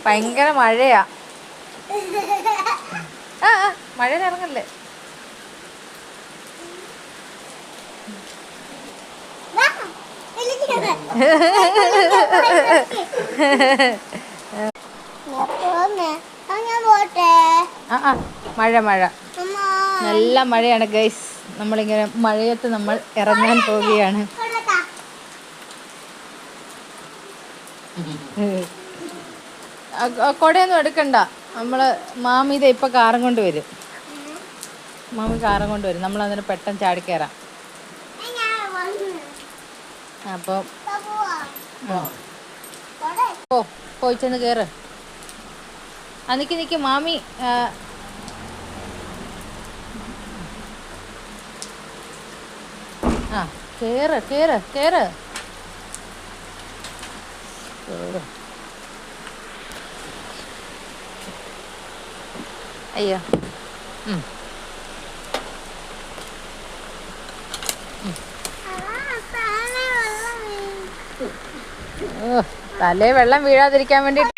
ഭയങ്കര മഴയാ. ആ മഴയിൽ ഇറങ്ങല്ലേ. മഴ മഴ നല്ല മഴയാണ് ഗൈസ്. നമ്മളിങ്ങനെ മഴയത്ത് നമ്മൾ ഇറങ്ങാൻ പോവുകയാണ്. കൊടയൊന്നും എടുക്കണ്ട. മാമി ഇത് ഇപ്പൊ കാറും കൊണ്ട് വരും. മാമി കാറും കൊണ്ട് വരും. നമ്മളതിന് പെട്ടെന്ന് ചാടിക്കയറാം. അപ്പോൾ പോയി ചെന്ന് കയറ്. നിക്ക് മാമി. കേറ് കേറ് കേറ്. അയ്യോ തലേ വെള്ളം വീഴാതിരിക്കാൻ വേണ്ടിട്ട്.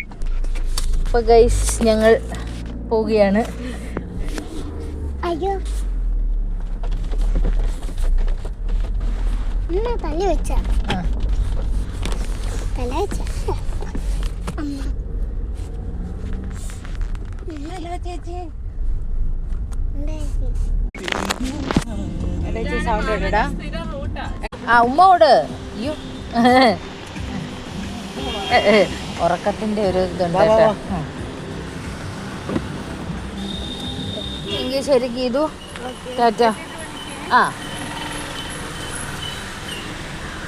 അപ്പൊ ഗൈസ് ഞങ്ങൾ പോവുകയാണ്. അയ്യോ തല വെച്ച തല വെച്ച സൗണ്ട് കേട്ടടാ. ഉമ്മോട് അയ്യോ ഉറക്കത്തിന്റെ ഒരു ഇതുണ്ട് കേട്ടോ. എങ്കിൽ ശരി ഗീതു, ടാറ്റ.